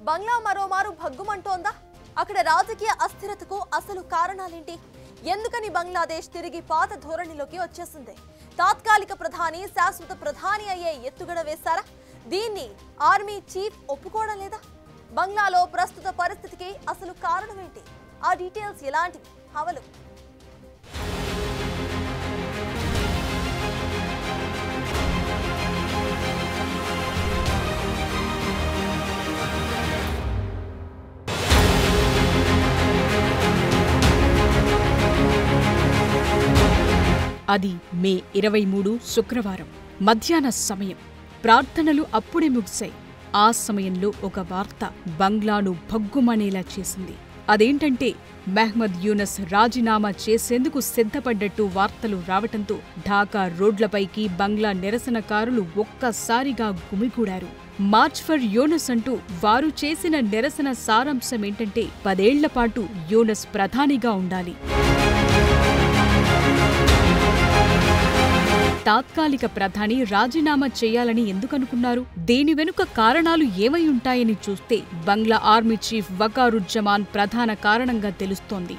బంగ్లా మరోమారు భగ్గుమంటోందా? అక్కడ రాజకీయ అస్థిరతకు అసలు కారణాలేంటి? ఎందుకని బంగ్లాదేశ్ తిరిగి పాత ధోరణిలోకి వచ్చేసింది? తాత్కాలిక ప్రధాని శాశ్వత ప్రధాని అయ్యే ఎత్తుగడ వేశారా? దీన్ని ఆర్మీ చీఫ్ ఒప్పుకోవడం లేదా? బంగ్లాలో ప్రస్తుత పరిస్థితికి అసలు కారణం ఏంటి? ఆ డీటెయిల్స్ ఎలాంటివి? హవలు అది మే 23 శుక్రవారం మధ్యాహ్న సమయం. ప్రార్థనలు అప్పుడే ముగిశాయి. ఆ సమయంలో ఒక వార్త బంగ్లాను భగ్గుమనేలా చేసింది. అదేంటంటే మహ్మద్ యూనస్ రాజీనామా చేసేందుకు సిద్ధపడ్డట్టు వార్తలు రావటంతో ఢాకా రోడ్లపైకి బంగ్లా నిరసనకారులు ఒక్కసారిగా గుమిగూడారు. మార్చ్ ఫర్ యూనస్ అంటూ వారు చేసిన నిరసన సారాంశమేంటంటే 10 ఏళ్ల పాటు యూనస్ ప్రధానిగా ఉండాలి. తాత్కాలిక ప్రధాని రాజీనామా చేయాలని ఎందుకనుకున్నారు? దీని వెనుక కారణాలు ఏమై ఉంటాయని చూస్తే బంగ్లా ఆర్మీ చీఫ్ వకారుజ్జమాన్ ప్రధాన కారణంగా తెలుస్తోంది.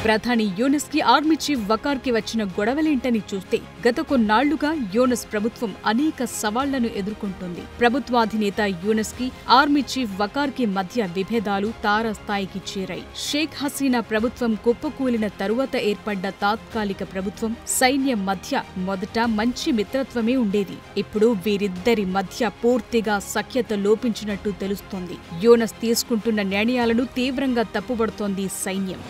ప్రధాని యూనస్ కి ఆర్మీ చీఫ్ వకార్ కి వచ్చిన గొడవలేంటని చూస్తే గత కొన్నాళ్లుగా యూనస్ ప్రభుత్వం అనేక సవాళ్లను ఎదుర్కొంటోంది. ప్రభుత్వాధినేత యూనస్ కి ఆర్మీ చీఫ్ వకార్ కి మధ్య విభేదాలు తారస్థాయికి చేరాయి. షేక్ హసీనా ప్రభుత్వం కుప్పకూలిన తరువాత ఏర్పడ్డ తాత్కాలిక ప్రభుత్వం సైన్యం మధ్య మొదట మంచి మిత్రత్వమే ఉండేది. ఇప్పుడు వీరిద్దరి మధ్య పూర్తిగా సఖ్యత లోపించినట్టు తెలుస్తోంది. యూనస్ తీసుకుంటున్న నిర్ణయాలను తీవ్రంగా తప్పుబడుతోంది సైన్యం.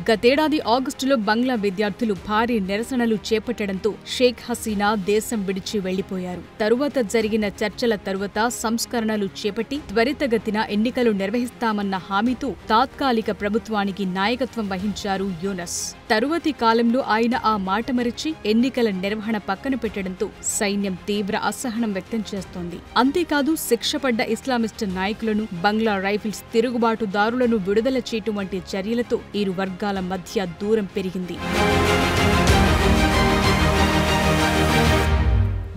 గతేడాది ఆగస్టులో బంగ్లా విద్యార్థులు భారీ నిరసనలు చేపట్టడంతో షేక్ హసీనా దేశం విడిచి వెళ్లిపోయారు. తరువాత జరిగిన చర్చల తరువాత సంస్కరణలు చేపట్టి త్వరితగతిన ఎన్నికలు నిర్వహిస్తామన్న హామీతో తాత్కాలిక ప్రభుత్వానికి నాయకత్వం వహించారు యూనస్. తరువాతి కాలంలో ఆయన ఆ మాట మరిచి ఎన్నికల నిర్వహణ పక్కన పెట్టడంతో సైన్యం తీవ్ర అసహనం వ్యక్తం చేస్తోంది. అంతేకాదు శిక్షపడ్డ ఇస్లామిస్టు నాయకులను, బంగ్లా రైఫిల్స్ తిరుగుబాటుదారులను విడుదల చేయటం వంటి చర్యలతో ఇరు వర్గాల మధ్య దూరం పెరిగింది.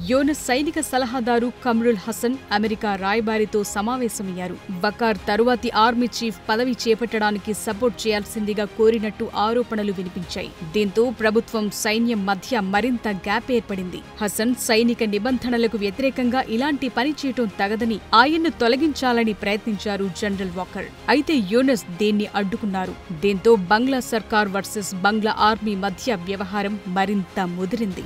యూనస్ సైనిక సలహాదారు కమ్రుల్ హసన్ అమెరికా రాయబారితో సమావేశమయ్యారు. వకార్ తరువాతి ఆర్మీ చీఫ్ పదవి చేపట్టడానికి సపోర్ట్ చేయాల్సిందిగా కోరినట్టు ఆరోపణలు వినిపించాయి. దీంతో ప్రభుత్వం సైన్యం మధ్య మరింత గ్యాప్ ఏర్పడింది. హసన్ సైనిక నిబంధనలకు వ్యతిరేకంగా ఇలాంటి పని చేయటం తగదని ఆయన్ను తొలగించాలని ప్రయత్నించారు జనరల్ వాకర్. అయితే యూనస్ దీన్ని అడ్డుకున్నారు. దీంతో బంగ్లా సర్కార్ వర్సెస్ బంగ్లా ఆర్మీ మధ్య వ్యవహారం మరింత ముదిరింది.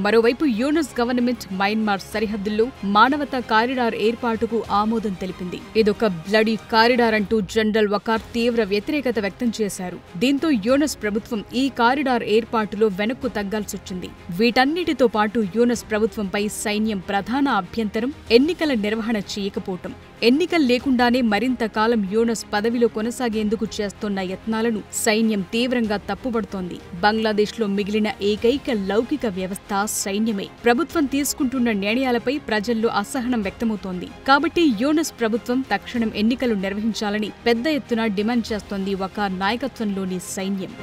మరోవైపు యూనస్ గవర్నమెంట్ మయన్మార్ సరిహద్దుల్లో మానవతా కారిడార్ ఏర్పాటుకు ఆమోదం తెలిపింది. ఇదొక బ్లడీ కారిడార్ అంటూ జనరల్ వకార్ తీవ్ర వ్యతిరేకత వ్యక్తం చేశారు. దీంతో యూనస్ ప్రభుత్వం ఈ కారిడార్ ఏర్పాటులో వెనక్కు తగ్గాల్సొచ్చింది. వీటన్నిటితో పాటు యూనస్ ప్రభుత్వంపై సైన్యం ప్రధాన అభ్యంతరం ఎన్నికల నిర్వహణ చేయకపోవటం. ఎన్నికలు లేకుండానే మరింత కాలం యూనస్ పదవిలో కొనసాగేందుకు చేస్తున్న యత్నాలను సైన్యం తీవ్రంగా తప్పుపడుతోంది. బంగ్లాదేశ్లో మిగిలిన ఏకైక లౌకిక వ్యవస్థ సైన్యమే. ప్రభుత్వం తీసుకుంటున్న నిర్ణయాలపై ప్రజల్లో అసహనం వ్యక్తమవుతోంది. కాబట్టి యూనస్ ప్రభుత్వం తక్షణం ఎన్నికలు నిర్వహించాలని పెద్ద ఎత్తున డిమాండ్ చేస్తోంది వకార్ నాయకత్వంలోని సైన్యం.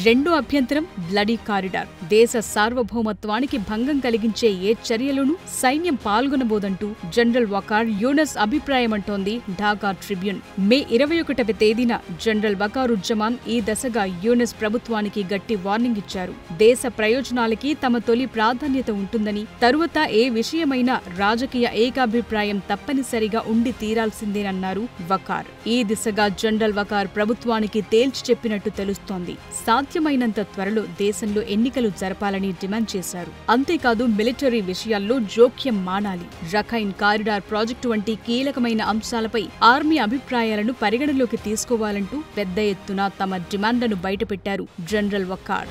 రెండో అభ్యంతరం బ్లడీ కారిడార్. దేశ సార్వభౌమత్వానికి భంగం కలిగించే ఏ చర్యలోనూ సైన్యం పాల్గొనబోదంటూ జనరల్ వకార్ యూనస్ అభిప్రాయమంటోంది ఢాకా ట్రిబ్యూన్. మే 21వ తేదీన జనరల్ వకారుజ్జమాన్ ఈ దశగా యూనస్ ప్రభుత్వానికి గట్టి వార్నింగ్ ఇచ్చారు. దేశ ప్రయోజనాలకి తమ తొలి ప్రాధాన్యత ఉంటుందని, తరువాత ఏ విషయమైనా రాజకీయ ఏకాభిప్రాయం తప్పనిసరిగా ఉండి తీరాల్సిందేనన్నారు వకార్. ఈ దిశగా జనరల్ వకార్ ప్రభుత్వానికి తేల్చి చెప్పినట్టు తెలుస్తోంది. సాధ్యమైనంత త్వరలో దేశంలో ఎన్నికలు జరపాలని డిమాండ్ చేశారు. అంతేకాదు మిలిటరీ విషయాల్లో జోక్యం మానాలి. రఖైన్ కారిడార్ ప్రాజెక్టు వంటి కీలకమైన అంశాలపై ఆర్మీ అభిప్రాయాలను పరిగణలోకి తీసుకోవాలంటూ పెద్ద ఎత్తున తమ డిమాండ్లను బయటపెట్టారు జనరల్ వకార్.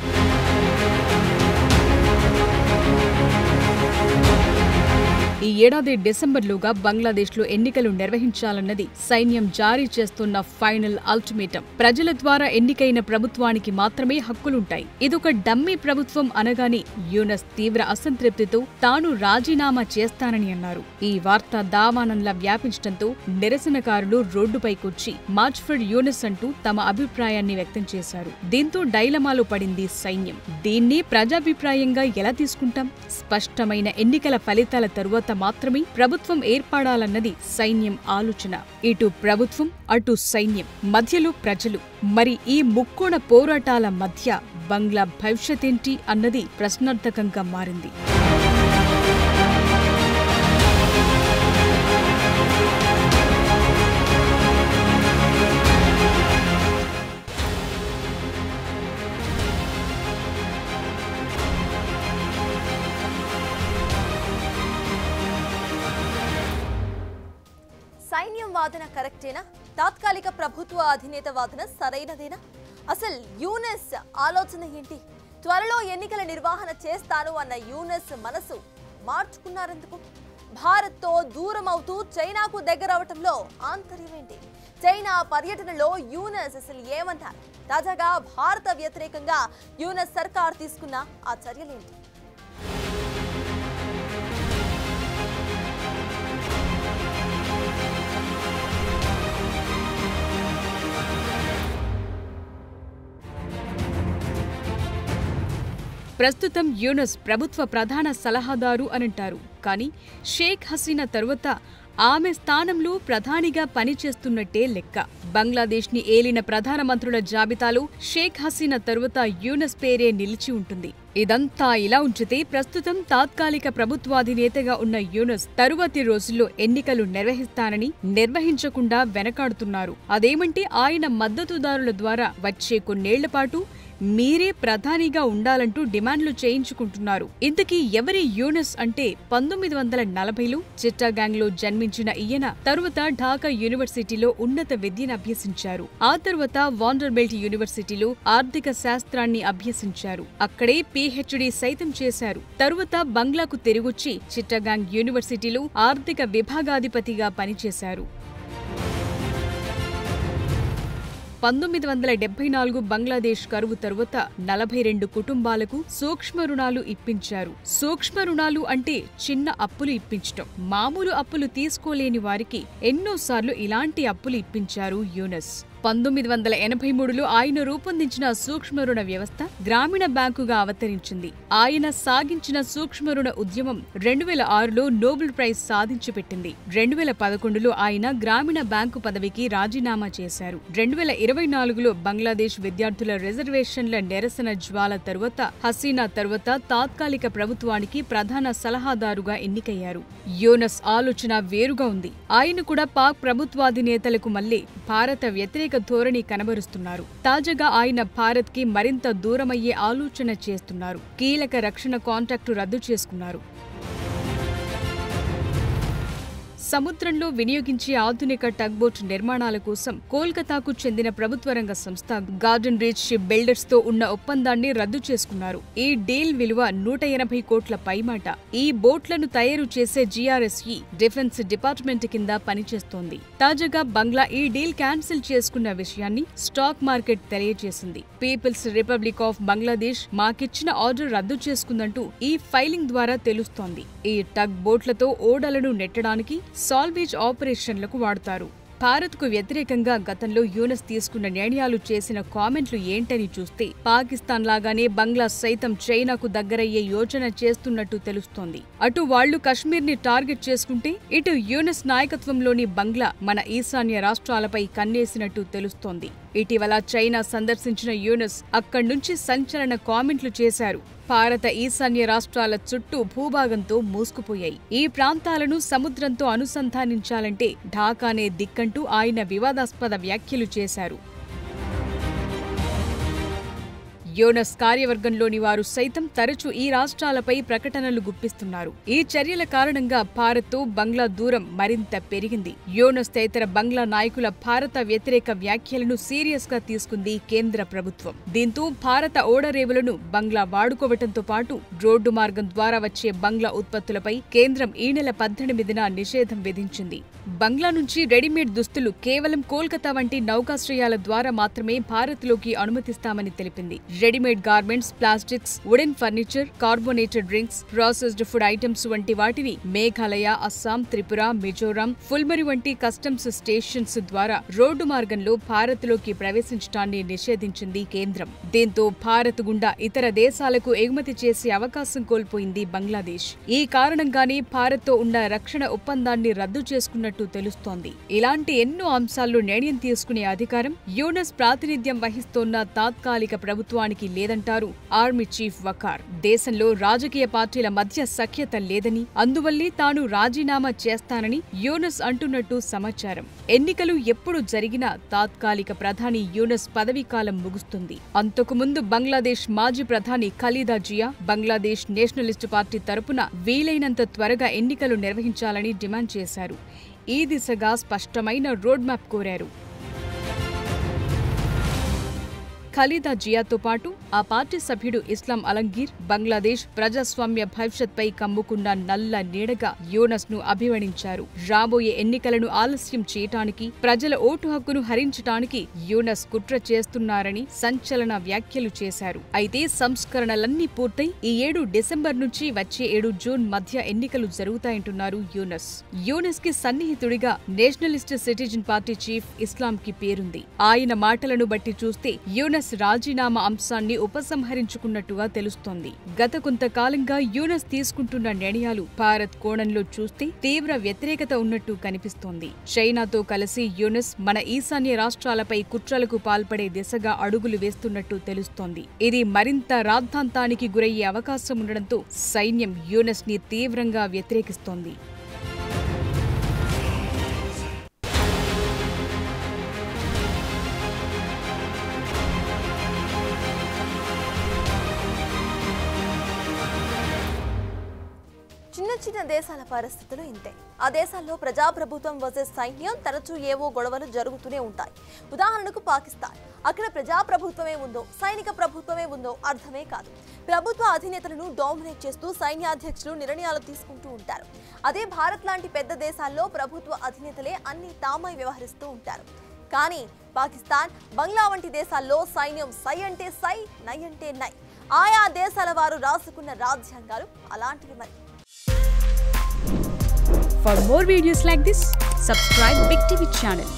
ఈ ఏడాది డిసెంబర్లోగా బంగ్లాదేశ్లో ఎన్నికలు నిర్వహించాలన్నది సైన్యం జారీ చేస్తున్న ఫైనల్ అల్టిమేటం. ప్రజల ద్వారా ఎన్నికైన ప్రభుత్వానికి మాత్రమే హక్కులుంటాయి. ఇదొక డమ్మీ ప్రభుత్వం అనగానే యూనస్ తీవ్ర అసంతృప్తితో తాను రాజీనామా చేస్తానని అన్నారు. ఈ వార్త దావానంలా వ్యాపించడంతో నిరసనకారులు రోడ్డుపైకొచ్చి మార్చ్ ఫర్ యూనస్ అంటూ తమ అభిప్రాయాన్ని వ్యక్తం చేశారు. దీంతో డైలమాలో పడింది సైన్యం. దీన్ని ప్రజాభిప్రాయంగా ఎలా తీసుకుంటాం? స్పష్టమైన ఎన్నికల ఫలితాల తరువాత మాత్రమే ప్రభుత్వం ఏర్పడాలన్నది సైన్యం ఆలోచన. ఇటు ప్రభుత్వం అటు సైన్యం మధ్యలో ప్రజలు. మరి ఈ ముక్కోణ పోరాటాల మధ్య బంగ్లా భవిష్యత్తేంటి అన్నది ప్రశ్నార్థకంగా మారింది. సైన్యం వాదన కరెక్టేనా? తాత్కాలిక ప్రభుత్వ అధినేత వాదన సరైనదేనా? అసలు యూనస్ ఆలోచన ఏంటి? త్వరలో ఎన్నికల నిర్వహణ చేస్తాను అన్న యూనస్ మనసు మార్చుకున్నారెందుకు? భారత్తో దూరం అవుతూ చైనాకు దగ్గరవటంలో ఆంతర్యమేంటి? చైనా పర్యటనలో యూనస్ అసలు ఏమన్నారు? తాజాగా భారత వ్యతిరేకంగా యూనస్ సర్కార్ తీసుకున్న ఆ చర్యలేంటి? ప్రస్తుతం యూనస్ ప్రభుత్వ ప్రధాన సలహాదారు అనంటారు. కానీ షేక్ హసీనా తరువాత ఆమె స్థానంలో ప్రధానిగా పనిచేస్తున్నట్టే లెక్క. బంగ్లాదేశ్ని ఏలిన ప్రధానమంత్రుల జాబితాలో షేక్ హసీనా తరువాత యూనస్ పేరే నిలిచి ఉంటుంది. ఇదంతా ఇలా ఉంచితే ప్రస్తుతం తాత్కాలిక ప్రభుత్వాధినేతగా ఉన్న యూనస్ తరువాతి రోజుల్లో ఎన్నికలు నిర్వహిస్తానని నిర్వహించకుండా వెనకాడుతున్నారు. అదేమంటే ఆయన మద్దతుదారుల ద్వారా వచ్చే కొన్నేళ్ల పాటు మీరే ప్రధానిగా ఉండాలంటూ డిమాండ్లు చేయించుకుంటున్నారు. ఇంతకీ ఎవరి యూనస్ అంటే 1940లో చిట్టగాంగ్లో జన్మించిన ఈయన తరువాత ఢాకా యూనివర్సిటీలో ఉన్నత విద్యను అభ్యసించారు. ఆ తర్వాత వాండర్బిల్ట్ యూనివర్సిటీలో ఆర్థిక శాస్త్రాన్ని అభ్యసించారు. అక్కడే పీహెచ్డీ సైతం చేశారు. తరువాత బంగ్లాకు తిరిగొచ్చి చిట్టగాంగ్ యూనివర్సిటీలో ఆర్థిక విభాగాధిపతిగా పనిచేశారు. 1974 బంగ్లాదేశ్ కరువు తరువాత 42 కుటుంబాలకు సూక్ష్మ రుణాలు ఇప్పించారు. సూక్ష్మ రుణాలు అంటే చిన్న అప్పులు ఇప్పించటం. మామూలు అప్పులు తీసుకోలేని వారికి ఎన్నోసార్లు ఇలాంటి అప్పులు ఇప్పించారు యూనస్. 1983లో ఆయన రూపొందించిన సూక్ష్మ రుణ వ్యవస్థ గ్రామీణ బ్యాంకుగా అవతరించింది. ఆయన సాగించిన సూక్ష్మ రుణ ఉద్యమం 2006లో నోబెల్ ప్రైజ్ సాధించి పెట్టింది. 2011లో ఆయన గ్రామీణ బ్యాంకు పదవికి రాజీనామా చేశారు. 2024లో బంగ్లాదేశ్ విద్యార్థుల రిజర్వేషన్ల నిరసన జ్వాల తరువాత హసీనా తరువాత తాత్కాలిక ప్రభుత్వానికి ప్రధాన సలహాదారుగా ఎన్నికయ్యారు. యూనస్ ఆలోచన వేరుగా ఉంది. ఆయన కూడా పాక్ ప్రభుత్వాధినేతలకు మళ్లీ భారత వ్యతిరేక ధోరణి కనబరుస్తున్నారు. తాజాగా ఆయన భారత్ కి మరింత దూరమయ్యే ఆలోచన చేస్తున్నారు. కీలక రక్షణ కాంట్రాక్టు రద్దు చేసుకున్నారు. సముద్రంలో వినియోగించే ఆధునిక టగ్బోట్ నిర్మాణాల కోసం కోల్కతాకు చెందిన ప్రభుత్వ రంగ సంస్థ గార్డెన్ రీచ్ షిప్ బిల్డర్స్ తో ఉన్న ఒప్పందాన్ని రద్దు చేసుకున్నారు. ఈ డీల్ విలువ 180 కోట్ల పైమాట. ఈ బోట్లను తయారు చేసే GRSE డిఫెన్స్ డిపార్ట్మెంట్ కింద పనిచేస్తోంది. తాజాగా బంగ్లా ఈ డీల్ క్యాన్సిల్ చేసుకున్న విషయాన్ని స్టాక్ మార్కెట్ తెలియజేసింది. పీపుల్స్ రిపబ్లిక్ ఆఫ్ బంగ్లాదేశ్ మాకిచ్చిన ఆర్డర్ రద్దు చేసుకుందంటూ ఈ ఫైలింగ్ ద్వారా తెలుస్తోంది. ఈ టగ్ బోట్లతో ఓడలను నెట్టడానికి సాల్వేజ్ ఆపరేషన్లకు వాడతారు. భారత్కు వ్యతిరేకంగా గతంలో యూనస్ తీసుకున్న నిర్ణయాలు చేసిన కామెంట్లు ఏంటని చూస్తే పాకిస్తాన్ లాగానే బంగ్లా సైతం చైనాకు దగ్గరయ్యే యోచన చేస్తున్నట్టు తెలుస్తోంది. అటు వాళ్లు కశ్మీర్ ని టార్గెట్ చేసుకుంటే ఇటు యూనస్ నాయకత్వంలోని బంగ్లా మన ఈశాన్య రాష్ట్రాలపై కన్నేసినట్టు తెలుస్తోంది. ఇటీవల చైనా సందర్శించిన యూనస్ అక్కడి నుంచి సంచలన కామెంట్లు చేశారు. భారత ఈశాన్య రాష్ట్రాల చుట్టూ భూభాగంతో మూసుకుపోయాయి. ఈ ప్రాంతాలను సముద్రంతో అనుసంధానించాలంటే ఢాకానే దిక్కంటూ ఆయన వివాదాస్పద వ్యాఖ్యలు చేశారు. యోనస్ కార్యవర్గంలోని వారు సైతం తరచూ ఈ రాష్ట్రాలపై ప్రకటనలు గుప్పిస్తున్నారు. ఈ చర్యల కారణంగా భారత్తో బంగ్లా దూరం మరింత పెరిగింది. యోనస్ తదితర బంగ్లా నాయకుల భారత వ్యతిరేక వ్యాఖ్యలను సీరియస్ గా తీసుకుంది కేంద్ర ప్రభుత్వం. దీంతో భారత ఓడరేవులను బంగ్లా వాడుకోవటంతో పాటు రోడ్డు మార్గం ద్వారా వచ్చే బంగ్లా ఉత్పత్తులపై కేంద్రం ఈ నెల 18న నిషేధం విధించింది. బంగ్లా నుంచి రెడీమేడ్ దుస్తులు కేవలం కోల్కతా వంటి నౌకాశ్రయాల ద్వారా మాత్రమే భారత్లోకి అనుమతిస్తామని తెలిపింది. Readymade garments, plastics, wooden furniture, carbonated drinks, processed food items వంటి వాటిని మేఘాలయ, అస్సాం, త్రిపుర, మిజోరాం, ఫుల్మరి వంటి కస్టమ్స్ స్టేషన్స్ ద్వారా రోడ్డు మార్గంలో భారత్లోకి ప్రవేశించడాన్ని నిషేధించింది కేంద్రం. దీంతో భారత్ గుండా ఇతర దేశాలకు ఎగుమతి చేసే అవకాశం కోల్పోయింది బంగ్లాదేశ్. ఈ కారణంగానే భారత్తో ఉన్న రక్షణ ఒప్పందాన్ని రద్దు చేసుకున్నట్టు తెలుస్తోంది. ఇలాంటి ఎన్నో అంశాల్లో నిర్ణయం తీసుకునే అధికారం యూనస్ ప్రాతినిధ్యం వహిస్తోన్న తాత్కాలిక ప్రభుత్వానికి లేదంటారు ఆర్మీ చీఫ్ వకార్. దేశంలో రాజకీయ పార్టీల మధ్య సఖ్యత లేదని, అందువల్లే తాను రాజీనామా చేస్తానని యూనస్ అంటున్నట్టు సమాచారం. ఎన్నికలు ఎప్పుడు జరిగినా తాత్కాలిక ప్రధాని యూనస్ పదవీకాలం ముగుస్తుంది. అంతకుముందు బంగ్లాదేశ్ మాజీ ప్రధాని ఖలీదా జియా బంగ్లాదేశ్ నేషనలిస్టు పార్టీ తరపున వీలైనంత త్వరగా ఎన్నికలు నిర్వహించాలని డిమాండ్ చేశారు. ఈ దిశగా స్పష్టమైన రోడ్ మ్యాప్ కోరారు. ఖలీదా జియాతో పాటు ఆ పార్టీ సభ్యుడు ఇస్లాం అలంగీర్ బంగ్లాదేశ్ ప్రజాస్వామ్య భవిష్యత్పై కమ్ముకున్న నల్ల నీడగా యూనస్ ను అభివర్ణించారు. రాబోయే ఎన్నికలను ఆలస్యం చేయటానికి, ప్రజల ఓటు హక్కును హరించటానికి యూనస్ కుట్ర చేస్తున్నారని సంచలన వ్యాఖ్యలు చేశారు. అయితే సంస్కరణలన్నీ పూర్తయి ఈ ఏడు డిసెంబర్ నుంచి వచ్చే 7 జూన్ మధ్య ఎన్నికలు జరుగుతాయంటున్నారు యూనస్. యూనస్ కి సన్నిహితుడిగా నేషనలిస్ట్ సిటిజన్ పార్టీ చీఫ్ ఇస్లాం కి పేరుంది. ఆయన మాటలను బట్టి చూస్తే యూనస్ రాజీనామా అంశాన్ని ఉపసంహరించుకున్నట్టుగా తెలుస్తోంది. గత కొంతకాలంగా యూనస్ తీసుకుంటున్న నిర్ణయాలు భారత్ కోణంలో చూస్తే తీవ్ర వ్యతిరేకత ఉన్నట్టు కనిపిస్తోంది. చైనాతో కలిసి యూనస్ మన ఈశాన్య రాష్ట్రాలపై కుట్రలకు పాల్పడే దిశగా అడుగులు వేస్తున్నట్టు తెలుస్తోంది. ఇది మరింత రాద్ధాంతానికి గురయ్యే అవకాశం ఉండడంతో సైన్యం యూనస్ ని తీవ్రంగా వ్యతిరేకిస్తోంది. చిన్న దేశాల పరిస్థితులు ఇంతే. ఆ దేశాల్లో ప్రజాప్రభుత్వం వర్సెస్ సైన్యం తరచూ ఏవో గొడవలు జరుగుతూనే ఉంటాయి. ఉదాహరణకు పాకిస్తాన్. అక్కడ ప్రజాప్రభుత్వమే ఉందో సైనిక ప్రభుత్వమే ఉందో అర్థమే కాదు. ప్రభుత్వ అధినేతలను డామినేట్ చేస్తూ సైన్యాధ్యక్షులు నిర్ణయాలు తీసుకుంటూ ఉంటారు. అదే భారత్ లాంటి పెద్ద దేశాల్లో ప్రభుత్వ అధినేతలే అన్ని తామై వ్యవహరిస్తూ ఉంటారు. కానీ పాకిస్తాన్, బంగ్లా వంటి దేశాల్లో సైన్యం సై అంటే సై, నై అంటే నై. ఆయా దేశాల వారు రాసుకున్న రాజ్యాంగాలు అలాంటివి. మరి For more videos like this, subscribe Big TV channel.